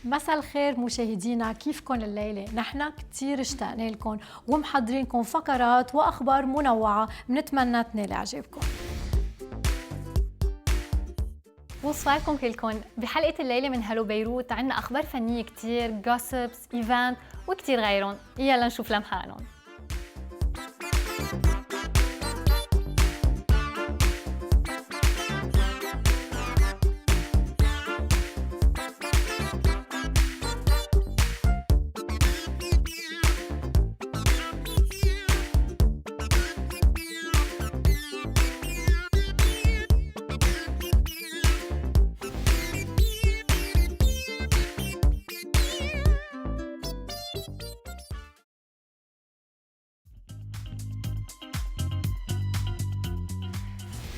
مساء الخير مشاهدينا، كيفكن الليلة؟ نحن كتير اشتقنا لكم ومحضرينكم فقرات وأخبار منوعة بنتمنى تنال إعجابكم. بونسوار كلكم. بحلقة الليلة من هلو بيروت عنا أخبار فنية كتير، جوسبس، إيفنت وكتير غيرهم. يلا نشوف لمحانهم.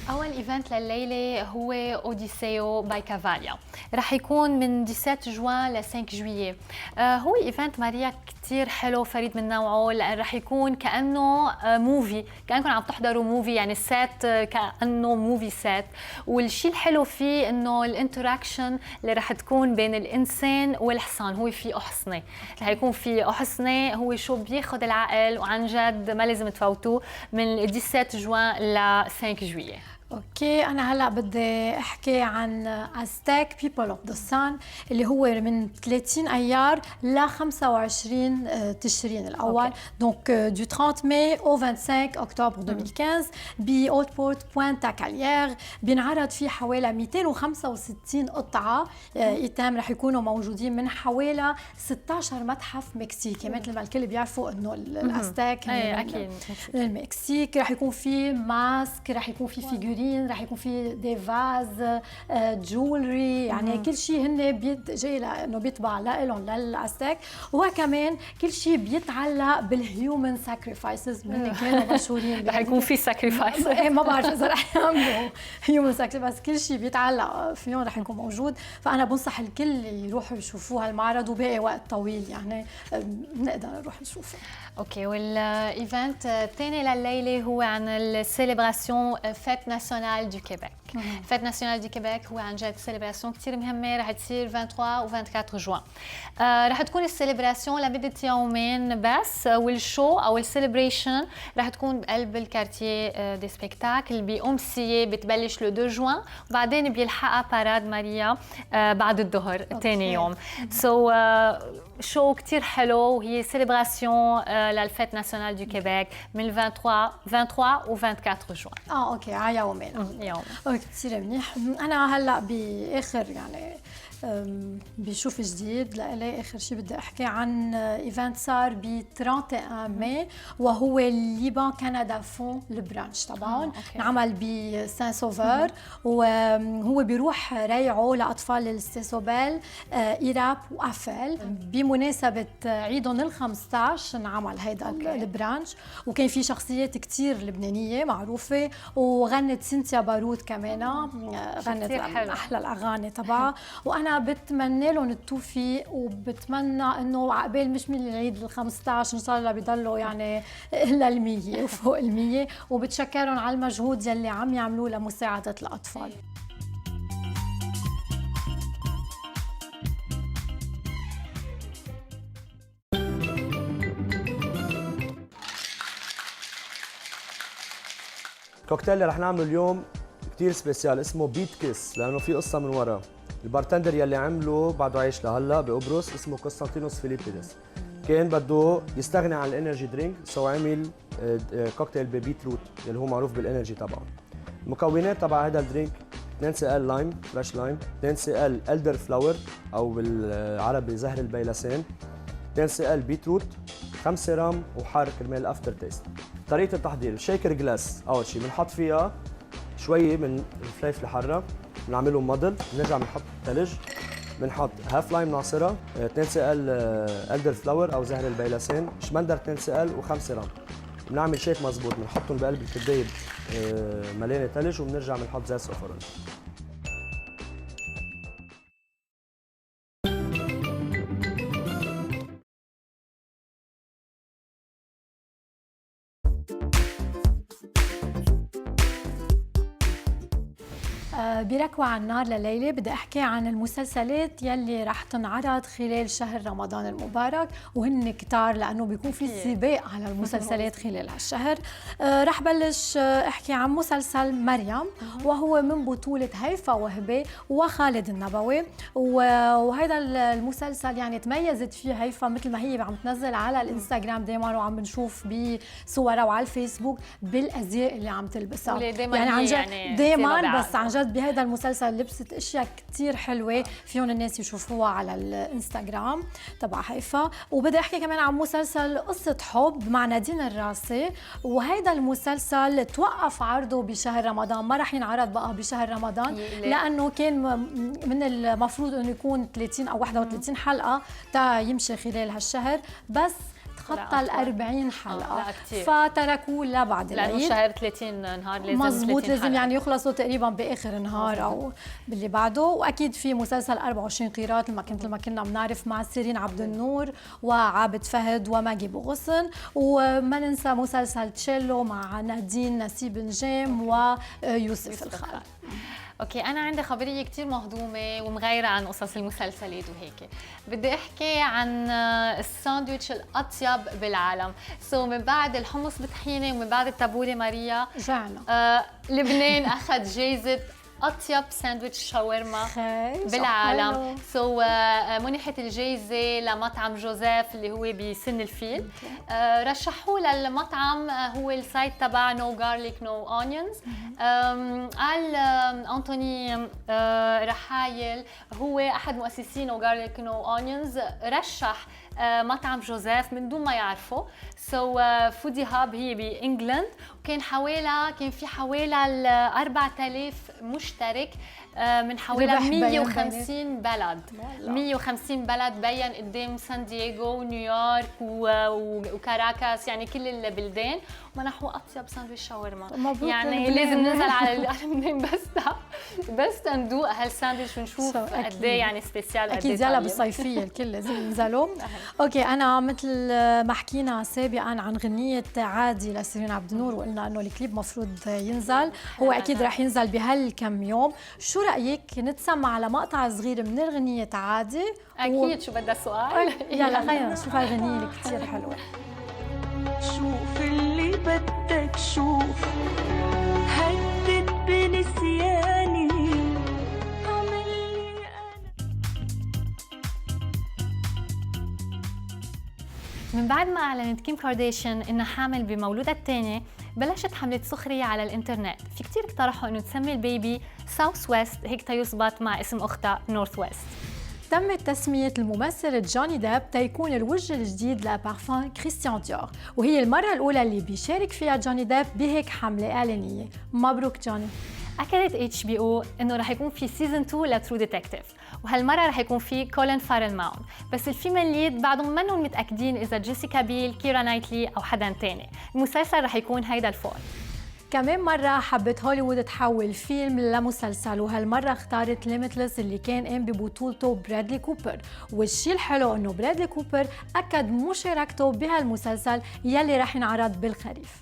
أول إيفنت لليلة هو أوديسيو باي كافاليا، رح يكون من 17 جوان ل 5 جويي. هو إيفنت ماريا كتير حلو فريد من نوعه، لأن رح يكون كأنه موفي، كأنكم عم تحضروا موفي، يعني السات كأنه موفي سات. والشيء الحلو فيه إنه الانتراكشن اللي رح تكون بين الإنسان والحصان، هو في أحصنة، رح يكون في أحصنة، هو شو بياخد العقل، وعن جد ما لازم تفوتوه من 17 جوان ل 5 جويي. اوكي، انا هلا بدي احكي عن ازتك بيبل اوف ذا سان اللي هو من 30 ايار ل 25 تشرين الاول. دونك دو 30 ماي او 25 اكتوبر 2015 بأوت بورت بوينتا كاليير. بينعرض فيه حوالي 265 قطعه ايتام رح يكونوا موجودين من حوالي 16 متحف مكسيكي. مثل ما الكل بيعرفوا انه الازتك اكيد المكسيك. رح يكون في ماسك، رح يكون في فيجورين، رح يكون في دي فاز، جولري، يعني كل شيء هن جاي لانه بيطبع لهم للازتك. وكمان كل شيء بيتعلق بالهيومن ساكريفايسز، من كانوا مشهورين. رح يكون في ساكريفايس، ما بعرف اذا رح يعملوا هيومن ساكريفايس، كل شيء بيتعلق فيهم رح يكون موجود. فانا بنصح الكل يروحوا يشوفوا هالمعرض، وباقي وقت طويل يعني بنقدر نروح نشوفه. اوكي، والايفنت الثاني لليله هو عن السيليبراسيون فيت ناسيونال دو كيبيك. فيت ناسيونال دو كيبيك هو عن جد سيليبراسيون كثير مهمه، رح تصير 23 و 24 جوان. رح تكون السيليبراسيون لمده يومين بس، والشو او السيليبريشن رح تكون بقلب الكارتيه دي سبيكتاكل بأمسية، بتبلش لو 2 جوان، وبعدين بيلحقها باراد ماريا بعد الظهر ثاني يوم. شو كتير حلو، وهي سيليبراسيون للفيت ناسيونال دو كيبيك من 23 و 24 جوان. اوكي، على يومين. يوم كتير منيح. انا هلا باخر يعني بشوف جديد لإلي. آخر شيء بدي أحكي عن إيفنت صار ب 31 ماي، وهو ليبان كندا فون البرانش تبعهم. انعمل بسان سوفر، وهو بيروح ريعه لأطفال الستيسوبيل إيراب وأفل بمناسبة عيدهم ال 15. انعمل هيدا البرانش، وكان في شخصيات كتير لبنانية معروفة، وغنت سينتيا بارود كمان، غنت أحلى الأغاني تبعها. وأنا بتمنى لهم التوفيق، وبتمنى انه عقبال مش من العيد ال 15 ان شاء الله بيضلوا يعني الا ال100 وفوق ال100. وبتشكرهم على المجهود يلي عم يعملوه لمساعدة الأطفال. الكوكتيل اللي رح نعمله اليوم كتير سبيسيال، اسمه بيت كيس، لأنه في قصة من وراه. البارتندر يلي عمله بعده عايش لهلا بقبرص، اسمه قسطنطينوس فيليبيدس. كان بده يستغني عن الانرجي درينك، سو عمل كوكتيل ببيت روت اللي هو معروف بالانرجي تبعه. المكونات تبع هذا الدرينك 2 سي لايم، فريش لايم، 2 سي الدر فلاور او بالعربي زهر البيلسان، 2 سي بيت روت، 5 رام وحار كرمال الافتر تيست. طريقة التحضير: شيكر جلاس أول شيء بنحط فيها شوية من الفليفلة الحارة، بنعملهم مضل، بنرجع بنحط ثلج، بنحط هاف لايم ناصرة، 2 سي الدر فلاور أو زهر البيلسان، شمندر 2 سي و5 رام. بنعمل شيك مظبوط، بنحطهم بقلب الكباية مليانة ثلج، وبنرجع بنحط زيت صفران. بركوة على النار لليلى بدي أحكي عن المسلسلات يلي رح تنعرض خلال شهر رمضان المبارك، وهن كتار لأنه بيكون في سباق على المسلسلات خلال هالشهر. رح بلش أحكي عن مسلسل مريم، وهو من بطولة هيفا وهبي وخالد النبوي. وهذا المسلسل يعني تميزت فيه هيفا مثل ما هي عم تنزل على الانستغرام دايما، وعم بنشوف بصورها وعلى الفيسبوك بالازياء اللي عم تلبسها. يعني عن جد يعني دايما، بس عن جد بهذا المسلسل لبست اشياء كثير حلوه فيهم الناس يشوفوها على الانستغرام تبع هيفا. وبدي احكي كمان عن مسلسل قصه حب مع نادين الراسي، وهذا المسلسل توقف عرضه بشهر رمضان، ما رح ينعرض بقى بشهر رمضان لانه كان من المفروض انه يكون 30 او 31 حلقه تا يمشي خلال هالشهر، بس تخطى ال 40 حلقه فتركوه لبعد العيد لانه شهر 30 نهار لازم مزبوط، لازم يعني يخلصوا تقريبا باخر نهار او باللي بعده. واكيد في مسلسل 24 قيراط مثل ما كنا بنعرف مع سيرين عبد النور وعابد فهد وماجي بوغصن، وما ننسى مسلسل تشيلو مع نادين نسيب نجام ويوسف الخال. اوكي، انا عندي خبريه كثير مهضومه ومغيره عن قصص المسلسلات وهيك. بدي احكي عن الساندويتش الاطيب بالعالم. من بعد الحمص بطحينه ومن بعد التابوله ماريا رجعنا لبنان اخذ جائزه أطيب ساندويتش شاورما بالعالم. منحت الجائزة لمطعم جوزيف اللي هو بسن الفيل. رشحوه للمطعم، هو السايت تبع No Garlic No Onions. قال أنتوني رحايل هو أحد مؤسسين No Garlic No Onions رشح مطعم جوزيف من دون ما يعرفه. فودي هاب هي بإنجلند، وكان في حوالي 4000 مشترك من حوالي 150 بلد. 150 بلد بين قدام سان دييغو ونيويورك وكاراكاس، يعني كل البلدان، ومنحوا اطيب ساندويتش شاورما. يعني لازم ننزل على لبنان بس ندوق هالساندويتش ونشوف قد ايه يعني سبيسيال. اكيد يلا بالصيفيه الكل لازم ينزلوا. اوكي، انا مثل ما حكينا سابقا عن غنيه عادي لسيرين عبد النور، وقلنا انه الكليب مفروض ينزل، هو اكيد رح ينزل بهالكم يوم. شو رايك نتسمع على مقطع صغير من الغنيه عادي؟ اكيد. شو بدها سؤال؟ يلا خلينا نشوف هالغنيه اللي كثير حلوه. شوف اللي بدك شوف، هدد بنسياني، عملي من بعد ما أعلنت كيم كارداشيان إنها حامل بمولودها الثاني، بلشت حملة سخرية على الإنترنت. في كتير اقترحوا إنه تسمي البيبي ساوث ويست، هيك تيزبط مع اسم أختها نورث ويست. تمت تسمية الممثل جوني ديب تيكون الوجه الجديد لبارفان كريستيان ديور، وهي المرة الأولى اللي بيشارك فيها جوني ديب بهيك حملة إعلانية. مبروك جوني. أكدت HBO إنه رح يكون في سيزون 2 لترو ديتكتيف، وهالمرة رح يكون في كولين فارل معهم، بس الفيميل ليد بعدهم منهم متأكدين إذا جيسيكا بيل، كيرا نايتلي أو حدا تاني. المسلسل رح يكون هيدا الفول. كمان مرة حبت هوليوود تحول فيلم لمسلسل، وهالمرة اختارت ليميتلس اللي كان قام ببطولته برادلي كوبر. والشي الحلو انه برادلي كوبر اكد مشاركته بهالمسلسل يلي رح ينعرض بالخريف.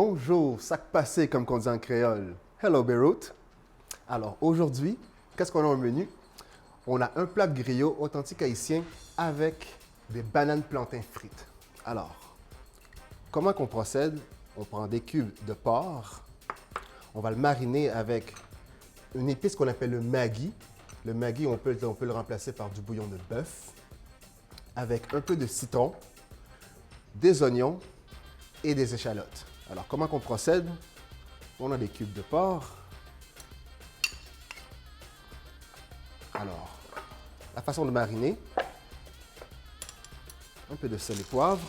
Bonjour, sac passé comme qu'on dit en créole. Hello Beyrouth. Alors aujourd'hui, qu'est-ce qu'on a au menu? On a un plat de griot authentique haïtien avec des bananes plantains frites. Alors, comment qu'on procède? On prend des cubes de porc, on va le mariner avec une épice qu'on appelle le maggi. Le maggi, on peut le remplacer par du bouillon de bœuf, avec un peu de citron, des oignons et des échalotes. Alors, comment qu'on procède? On a des cubes de porc. Alors, la façon de mariner, un peu de sel et poivre.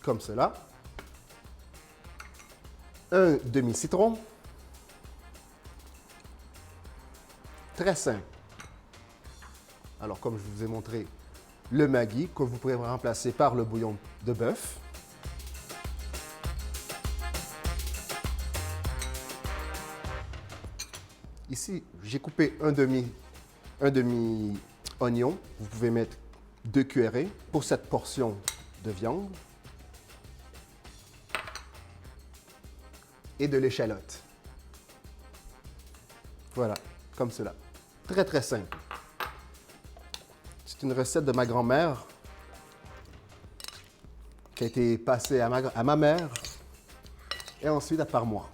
Comme cela. Un demi-citron. Très simple. Alors, comme je vous ai montré, le maggi que vous pourrez remplacer par le bouillon de bœuf. Ici, j'ai coupé un demi oignon. Vous pouvez mettre 2 cuillerées pour cette portion de viande. Et de l'échalote. Voilà, comme cela. Très, très simple. C'est une recette de ma grand-mère qui a été passée à ma mère et ensuite à par moi.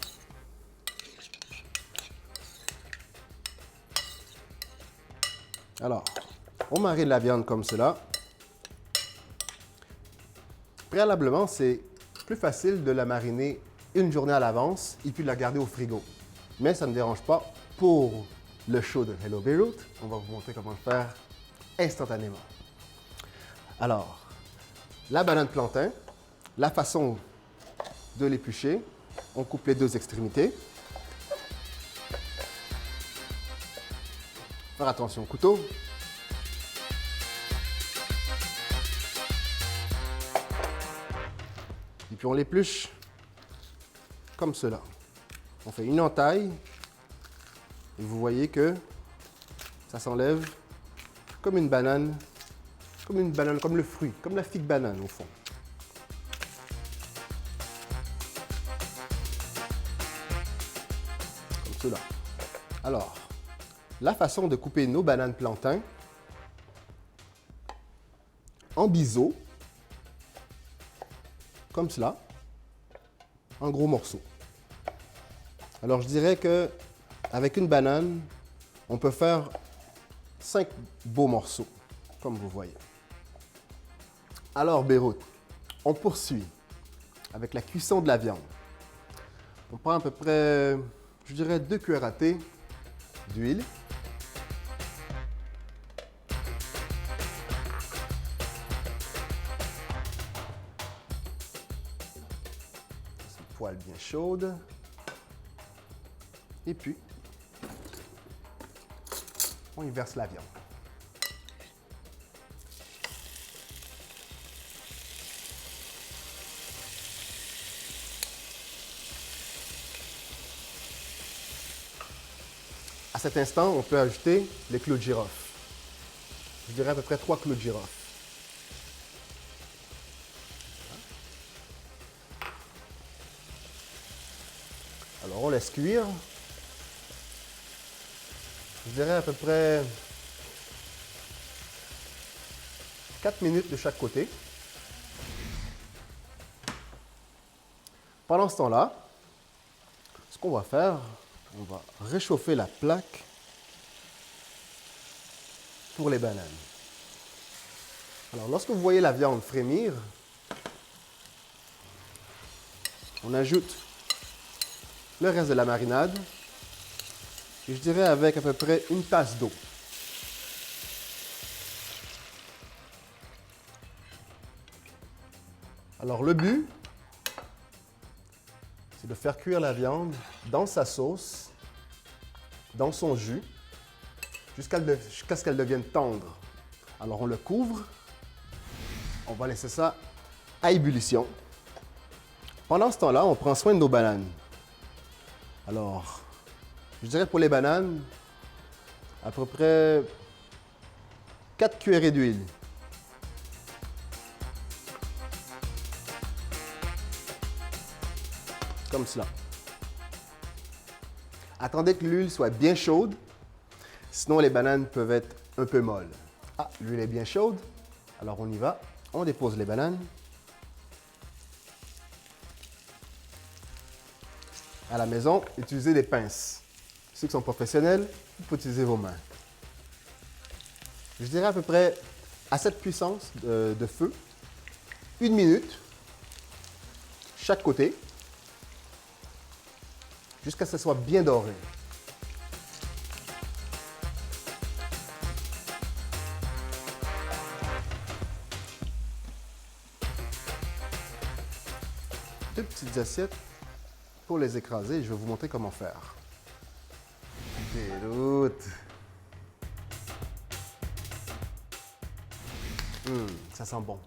Alors, on marine la viande comme cela. Préalablement, c'est plus facile de la mariner une journée à l'avance et puis de la garder au frigo. Mais ça ne dérange pas. Pour le show de Hello Beyrouth, on va vous montrer comment le faire instantanément. Alors, la banane plantain, la façon de l'éplucher, on coupe les 2 extrémités. Faire attention au couteau. Et puis on l'épluche comme cela. On fait une entaille et vous voyez que ça s'enlève comme une banane, comme le fruit, comme la figue banane au fond. Comme cela. Alors, la façon de couper nos bananes plantains en biseau, comme cela, en gros morceaux. Alors, je dirais que avec une banane, on peut faire 5 beaux morceaux, comme vous voyez. Alors, Beyrouth, on poursuit avec la cuisson de la viande. On prend à peu près, je dirais, 2 cuillères à thé d'huile. C'est une poêle bien chaude. Et puis, on y verse la viande. À cet instant, on peut ajouter les clous de girofle. Je dirais à peu près 3 clous de girofle. Alors, on laisse cuire. Je dirais à peu près 4 minutes de chaque côté. Pendant ce temps-là, ce qu'on va faire, on va réchauffer la plaque pour les bananes. Alors, lorsque vous voyez la viande frémir, on ajoute le reste de la marinade. Et je dirais avec à peu près une tasse d'eau. Alors le but, c'est de faire cuire la viande dans sa sauce, dans son jus, jusqu'à ce qu'elle devienne tendre. Alors on le couvre, on va laisser ça à ébullition. Pendant ce temps-là, on prend soin de nos bananes. Alors, je dirais pour les bananes, à peu près 4 cuillerées d'huile. Comme cela. Attendez que l'huile soit bien chaude, sinon les bananes peuvent être un peu molles. Ah, l'huile est bien chaude, alors on y va. On dépose les bananes. À la maison, utilisez des pinces. Ceux qui sont professionnels, vous pouvez utiliser vos mains. Je dirais à peu près à cette puissance de feu, 1 minute, chaque côté, jusqu'à ce que ce soit bien doré. Deux petites assiettes pour les écraser. Je vais vous montrer comment faire. Beyrouth. Ça sent bon.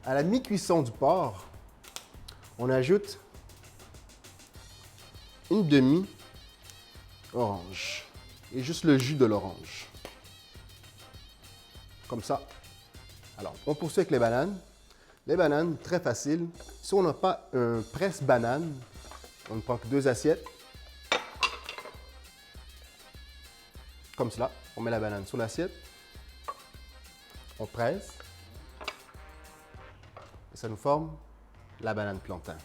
À la mi-cuisson du porc, on ajoute une demi-orange. et juste le jus de l'orange. Comme ça. Alors, on poursuit avec les bananes. Les bananes, très facile. Si on n'a pas un presse-banane, on ne prend que 2 assiettes. Comme cela. On met la banane sur l'assiette. On presse. Et ça nous forme la banane plantain.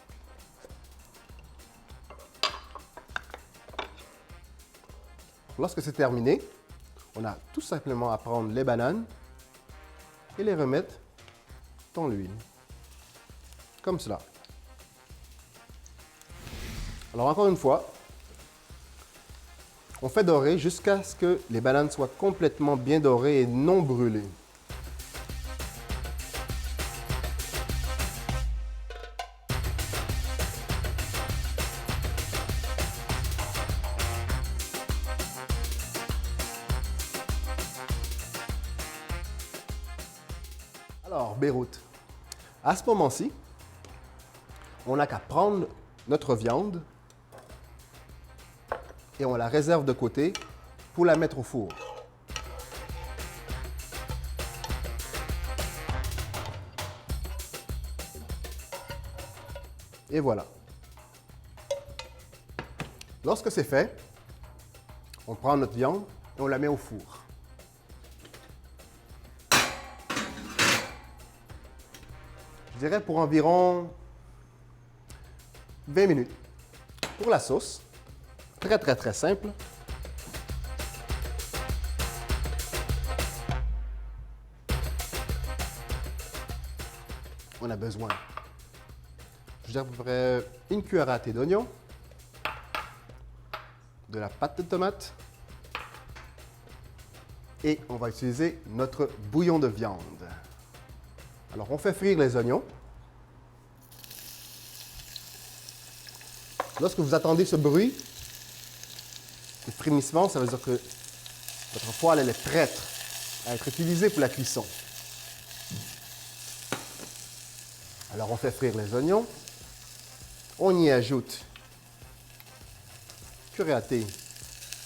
Lorsque c'est terminé, on a tout simplement à prendre les bananes et les remettre dans l'huile. Comme cela. Alors encore une fois, on fait dorer jusqu'à ce que les bananes soient complètement bien dorées et non brûlées. Alors, Beyrouth, à ce moment-ci, on n'a qu'à prendre notre viande et on la réserve de côté pour la mettre au four. Et voilà. Lorsque c'est fait, on prend notre viande et on la met au four. Je dirais pour environ 20 minutes. Pour la sauce, très simple. On a besoin, je dirais à peu près une cuillère à thé d'oignon, de la pâte de tomate et on va utiliser notre bouillon de viande. Alors, on fait frire les oignons. Lorsque vous attendez ce bruit, ce frémissement, ça veut dire que votre poêle elle est prête à être utilisée pour la cuisson. Alors, on fait frire les oignons. On y ajoute cuillère à thé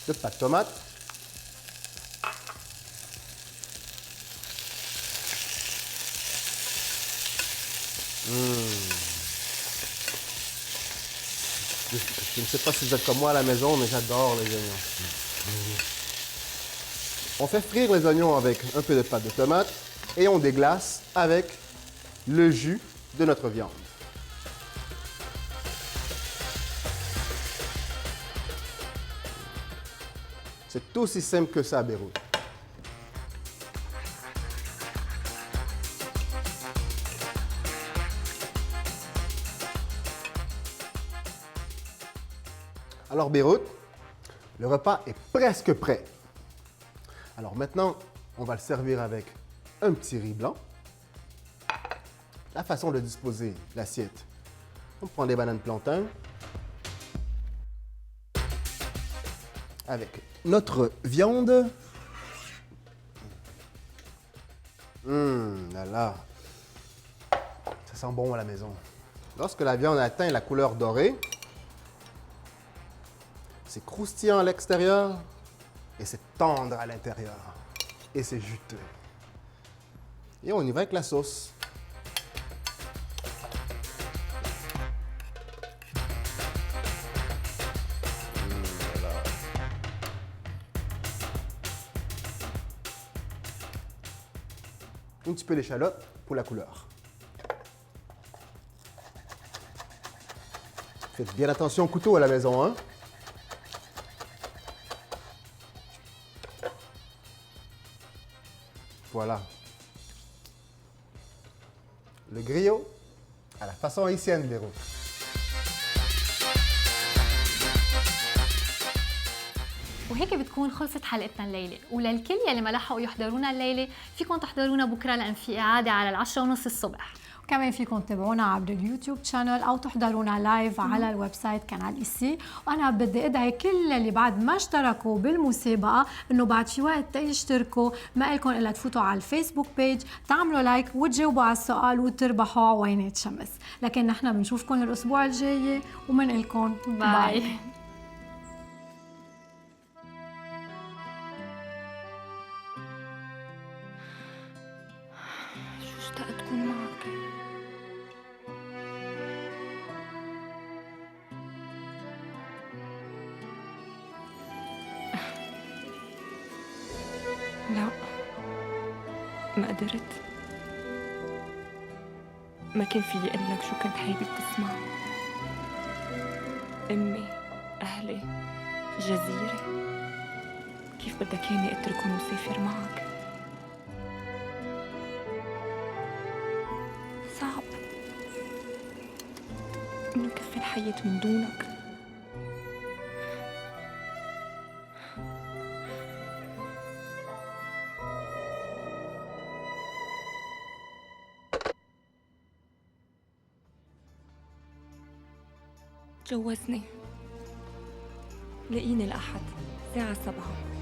de pâte de tomate. Je ne sais pas si vous êtes comme moi à la maison, mais j'adore les oignons. On fait frire les oignons avec un peu de pâte de tomate et on déglace avec le jus de notre viande. C'est aussi simple que ça à Beyrouth. Alors Beyrouth, le repas est presque prêt. Alors maintenant, on va le servir avec un petit riz blanc. La façon de disposer l'assiette, on prend des bananes plantain avec notre viande. Là là, ça sent bon à la maison. Lorsque la viande atteint la couleur dorée, c'est croustillant à l'extérieur et c'est tendre à l'intérieur. Et c'est juteux. Et on y va avec la sauce. Voilà. Un petit peu d'échalote pour la couleur. Faites bien attention au couteau à la maison, hein? Voilà. Le griot à la façon haïtienne, Beyrouth. وهيك بتكون خلصت حلقتنا الليلة، وللكل يلي ما لحقوا يحضرونا الليلة فيكم تحضرونا بكرة لأن في إعادة على 10:30 الصبح. كمان فيكم تتابعونا عبر اليوتيوب شانل او تحضرونا لايف على الويب سايت كانال إيسي. وانا بدي ادعي كل اللي بعد ما اشتركوا بالمسابقه انه بعد في وقت يشتركوا، ما لكم الا تفوتوا على الفيسبوك بيج، تعملوا لايك وتجاوبوا على السؤال وتربحوا عوينات شمس. لكن نحن بنشوفكم الاسبوع الجاي وبنقول لكم باي. لا، ما قدرت. ما كان فيي اقول لك شو كنت حابب تسمع. امي، اهلي، جزيره، كيف بدك ياني اتركهم وسافر معك؟ صعب انه كفي الحياة من دونك. تجوزني. لاقيني الأحد الساعة 7.